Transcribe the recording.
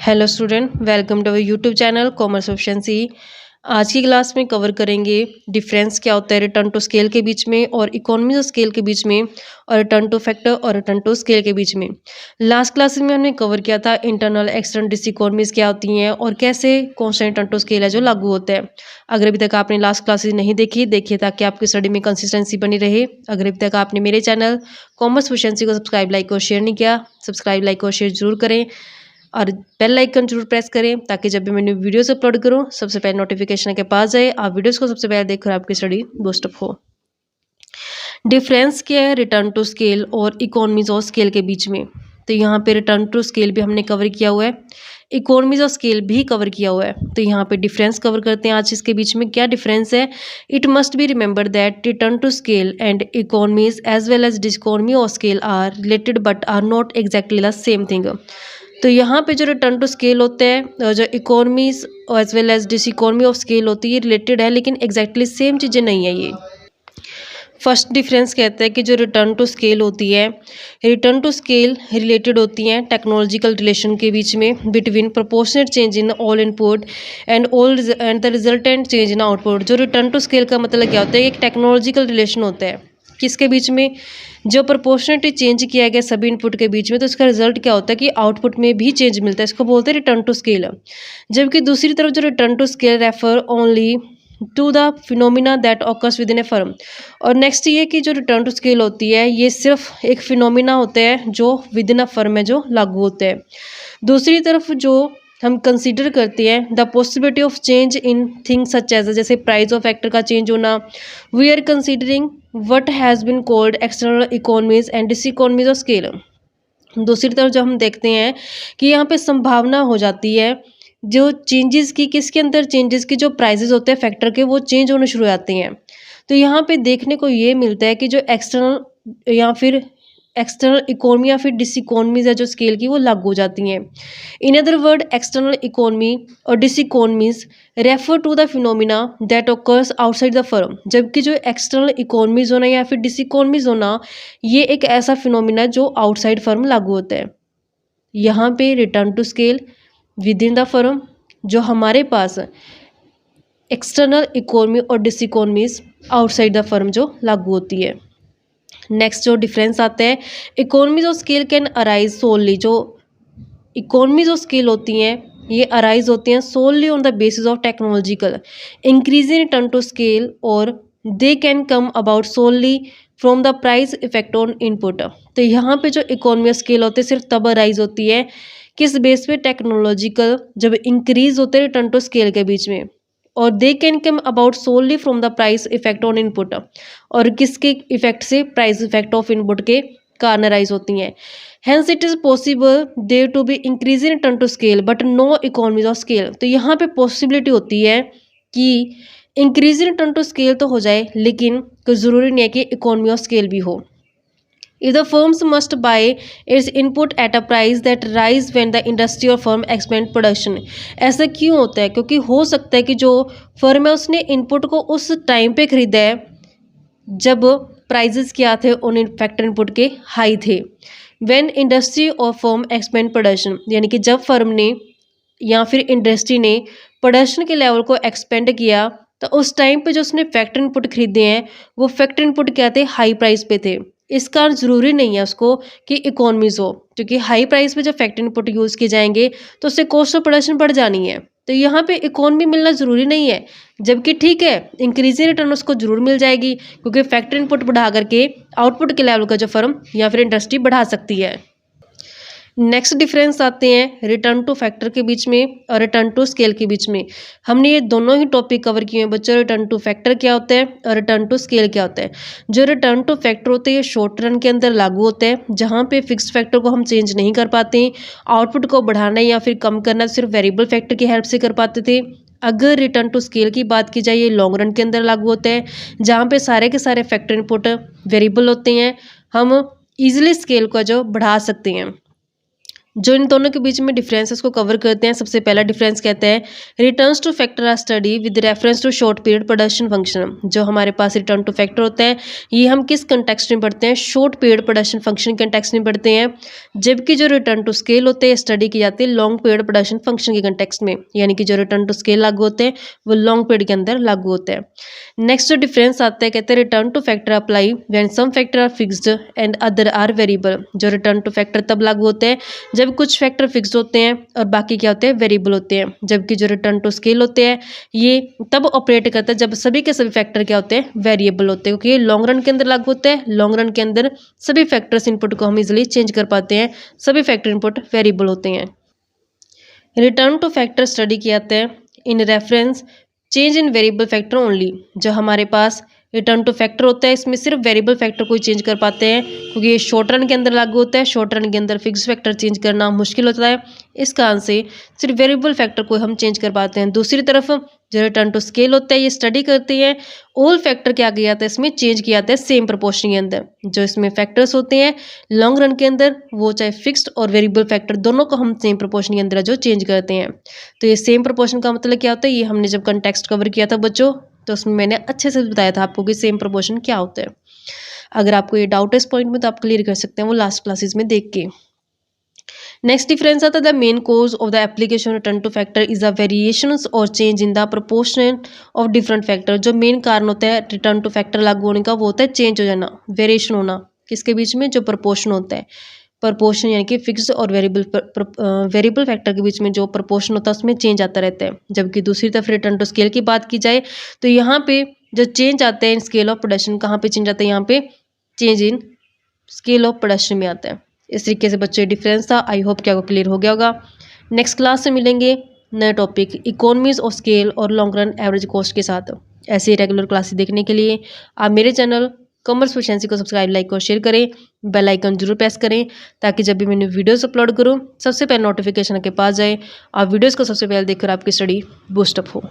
Hello student, welcome to our YouTube channel commerce efficiency. आज की class में cover करेंगे डिफरेंस क्या होता है रिटर्न टू स्केल के बीच में और इकोनॉमीज ऑफ स्केल के बीच में और रिटर्न टू फैक्टर और रिटर्न टू स्केल के बीच में। लास्ट क्लास में हमने कवर किया था इंटरनल एक्सटर्नल डिसइकोनॉमीज क्या होती हैं और कैसे कौन सा रिटर्न टू स्केल है जो लागू होता है। अगर अभी तक आपने लास्ट क्लासेज नहीं देखी देखिए ताकि आपकी स्टडी में कंसिस्टेंसी बनी रहे। अगर अभी तक आपने मेरे चैनल कॉमर्स एफिशिएंसी को सब्सक्राइब लाइक और शेयर नहीं किया, सब्सक्राइब लाइक और शेयर जरूर करें और बेल आइकन जरूर प्रेस करें ताकि जब भी मैं न्यू वीडियोस अपलोड करूं सबसे पहले नोटिफिकेशन के पास जाए, आप वीडियोस को सबसे पहले देखकर आपकी स्टडी बूस्टअप हो। डिफरेंस क्या है रिटर्न टू स्केल और इकोनॉमीज ऑफ स्केल के बीच में। तो यहाँ पे रिटर्न टू स्केल भी हमने कवर किया हुआ है, इकोनॉमीज ऑफ स्केल भी कवर किया हुआ है। तो यहाँ पे डिफरेंस कवर करते हैं आज इसके बीच में क्या डिफरेंस है। It must be remember that return to scale and economies as well as diseconomy of scale are related but are not exactly the same thing. तो यहाँ पे जो रिटर्न टू स्केल होते हैं और जो economies as well as diseconomy of scale होती है रिलेटेड है, लेकिन एग्जैक्टली सेम चीज़ें नहीं है। ये फर्स्ट डिफरेंस कहता है कि जो रिटर्न टू स्केल होती है, रिटर्न टू स्केल रिलेटेड होती हैं टेक्नोलॉजिकल रिलेशन के बीच में between proportionate change in all input and the resultant change in output. जो रिटर्न टू स्केल का मतलब क्या होता है, एक टेक्नोलॉजिकल रिलेशन होता है किसके बीच में, जो प्रोपोर्शनेटली चेंज किया गया सभी इनपुट के बीच में, तो इसका रिजल्ट क्या होता है कि आउटपुट में भी चेंज मिलता है। इसको बोलते हैं रिटर्न टू स्केल। जबकि दूसरी तरफ जो return to scale refer only to the phenomena that occurs within a firm. और नेक्स्ट ये कि जो रिटर्न टू स्केल होती है ये सिर्फ एक फिनोमिना होते हैं जो विद इन अ फर्म में जो लागू होते हैं। दूसरी तरफ जो हम कंसीडर करते हैं the possibility of change in things such as, जैसे प्राइस ऑफ फैक्टर का चेंज होना, we are considering what has been called external economies and diseconomies of scale. दूसरी तरफ जब हम देखते हैं कि यहाँ पे संभावना हो जाती है जो चेंजेस की, किसके अंदर चेंजेस की, जो प्राइजेस होते हैं फैक्टर के वो चेंज होने शुरू हो जाते हैं। तो यहाँ पे देखने को ये मिलता है कि जो एक्सटर्नल या फिर एक्सटर्नल इकोनॉमी या फिर डिसइकोनॉमीज है जो स्केल की वो लागू हो जाती हैं। In other word external economy और diseconomies refer to the phenomena that occurs outside the firm. जबकि जो एक्सटर्नल इकोनॉमीज होना या फिर डिसइकोनॉमीज होना ये एक ऐसा फिनोमिना जो आउटसाइड फर्म लागू होता है। यहाँ पे return to scale within the firm, जो हमारे पास एक्सटर्नल इकोनॉमी और डिसइकोनॉमीज आउटसाइड द फर्म जो लागू होती है। नेक्स्ट जो डिफरेंस आता है, economies of scale can arise solely. जो इकोनॉमीज ऑफ स्केल होती हैं ये अराइज होती हैं solely on the basis of technological increase in return to scale और they can come about solely from the price effect on input. तो यहाँ पे जो इकोनॉमी ऑफ स्केल होते हैं सिर्फ तब अराइज होती है किस बेस पे, टेक्नोलॉजिकल, जब इंक्रीज होते हैं रिटर्न टू स्केल के बीच में, और they can come about solely from the price effect on input, और किसके इफेक्ट से, प्राइस इफेक्ट ऑफ इनपुट के कारण राइज होती हैं। Hence it is possible there to be increase in return to scale but no economies of scale. तो यहाँ पे पॉसिबिलिटी होती है कि increase in return to scale तो हो जाए लेकिन कोई ज़रूरी नहीं है कि इकोनॉमी ऑफ स्केल भी हो। If the firms must buy its input at a price that rise when the industry or firm expand production। ऐसा क्यों होता है, क्योंकि हो सकता है कि जो फर्म है उसने इनपुट को उस टाइम पे खरीदा है जब प्राइजेस क्या थे उन फैक्टर इनपुट के हाई थे। व्हेन इंडस्ट्री और फर्म एक्सपेंड प्रोडक्शन, यानी कि जब फर्म ने या फिर इंडस्ट्री ने प्रोडक्शन के लेवल को एक्सपेंड किया तो उस टाइम पे जो उसने फैक्टर इनपुट खरीदे हैं वो फैक्टर इनपुट क्या थे, हाई प्राइस पे थे। इस कारण ज़रूरी नहीं है उसको कि इकोनॉमीज हो, क्योंकि हाई प्राइस पे जब फैक्टर इनपुट यूज़ किए जाएंगे तो उससे कॉस्ट ऑफ प्रोडक्शन बढ़ जानी है। तो यहाँ पे इकोनॉमी मिलना ज़रूरी नहीं है, जबकि ठीक है इंक्रीजिंग रिटर्न उसको जरूर मिल जाएगी क्योंकि फैक्टर इनपुट बढ़ा करके आउटपुट के लेवल का जो फर्म या फिर इंडस्ट्री बढ़ा सकती है। नेक्स्ट डिफरेंस आते हैं रिटर्न टू फैक्टर के बीच में और रिटर्न टू स्केल के बीच में। हमने ये दोनों ही टॉपिक कवर किए हैं बच्चों। रिटर्न टू फैक्टर क्या होता है और रिटर्न टू स्केल क्या होता है। जो रिटर्न टू फैक्टर होते हैं ये शॉर्ट रन के अंदर लागू होते हैं जहाँ पे फिक्स फैक्टर को हम चेंज नहीं कर पाते, आउटपुट को बढ़ाना या फिर कम करना सिर्फ वेरिएबल फैक्टर की हेल्प से कर पाते थे। अगर रिटर्न टू स्केल की बात की जाए ये लॉन्ग रन के अंदर लागू होते हैं जहाँ पे सारे के सारे फैक्टर इनपुट वेरिएबल होते हैं, हम ईजिली स्केल को जो बढ़ा सकते हैं। जो इन दोनों के बीच में डिफरेंसेस को कवर करते हैं। सबसे पहला डिफरेंस कहता है returns to factor are study with reference to short period production function. जो हमारे पास रिटर्न टू फैक्टर होता है ये हम किस कंटेक्स्ट में पढ़ते हैं, short period production function context में पढ़ते हैं। जबकि जो रिटर्न टू स्केल होते हैं स्टडी की जाती है लॉन्ग पीरियड प्रोडक्शन फंक्शन के कंटेक्स्ट में, यानी कि जो रिटर्न टू स्केल लागू होते हैं वो लॉन्ग पीरियड के अंदर लागू होते हैं। नेक्स्ट जो डिफरेंस आता है कहते हैं return to factor apply when some factor are fixed and other are variable. जो रिटर्न टू फैक्टर तब लागू होते हैं जब कुछ फैक्टर फिक्स होते हैं और बाकी क्या होते हैं, वेरिएबल होते हैं। जबकि जो रिटर्न टू स्केल होते हैं ये तब ऑपरेट करता है जब सभी के सभी फैक्टर क्या होते हैं, वेरिएबल होते हैं, क्योंकि ये लॉन्ग रन के अंदर लागू होता है। लॉन्ग रन के अंदर सभी फैक्टर्स इनपुट को हम इजिली चेंज कर पाते हैं, सभी फैक्टर इनपुट वेरिएबल होते हैं। रिटर्न टू फैक्टर स्टडी किया जाता है in reference change in variable factor only. जो हमारे पास रिटर्न टू फैक्टर होता है इसमें सिर्फ वेरिएबल फैक्टर को ही चेंज कर पाते हैं, क्योंकि ये शॉर्ट रन के अंदर लागू होता है। शॉर्ट रन के अंदर फिक्स फैक्टर चेंज करना मुश्किल होता है, इस कारण से सिर्फ वेरिएबल फैक्टर को हम चेंज कर पाते हैं। दूसरी तरफ जो रिटर्न टू स्केल होता है ये स्टडी करते हैं ऑल फैक्टर क्या किया जाता है, इसमें चेंज किया जाता है सेम प्रोपोर्शन के अंदर। जो इसमें फैक्टर्स होते हैं लॉन्ग रन के अंदर वो चाहे फिक्स्ड और वेरिएबल फैक्टर दोनों को हम सेम प्रोपोर्शन के अंदर जो चेंज करते हैं। तो ये सेम प्रोपोर्शन का मतलब क्या होता है, ये हमने जब कंटेक्स्ट कवर किया था बच्चों तो उसमें मैंने अच्छे से बताया था आपको कि सेम प्रोपोर्शन क्या होता है। अगर आपको ये डाउट है इस पॉइंट में तो आप क्लियर कर सकते हैं वो लास्ट क्लासेस में देख के। नेक्स्ट डिफरेंस आता है the main cause of the application return to factor is the variations और change in the proportion of different factor. जो मेन कारण होता है रिटर्न टू फैक्टर लागू होने का वो होता है चेंज हो जाना, वेरिएशन होना किसके बीच में, जो प्रोपोर्शन होता है। प्रपोर्शन यानी कि फिक्स्ड और वेरिएबल फैक्टर के बीच में जो प्रपोर्शन होता है उसमें चेंज आता रहता है। जबकि दूसरी तरफ रिटर्न टू स्केल की बात की जाए तो यहाँ पे जो चेंज आता है इन स्केल ऑफ प्रोडक्शन, कहाँ पे चेंज आता है, यहाँ पे change in scale of production में आता है। इस तरीके से बच्चों डिफरेंस था। आई होप कि आपको क्लियर हो गया होगा। नेक्स्ट क्लास से मिलेंगे नए टॉपिक इकोनॉमीज ऑफ स्केल और लॉन्ग रन एवरेज कॉस्ट के साथ। ऐसे रेगुलर क्लासेस देखने के लिए आप मेरे चैनल कॉमर्स प्रोficiency को सब्सक्राइब, लाइक और शेयर करें। बेल आइकन जरूर प्रेस करें ताकि जब भी मैंने वीडियोस अपलोड करूं सबसे पहले नोटिफिकेशन आपके पास जाए, आप वीडियोस को सबसे पहले देखकर आपकी स्टडी बूस्टअप हो।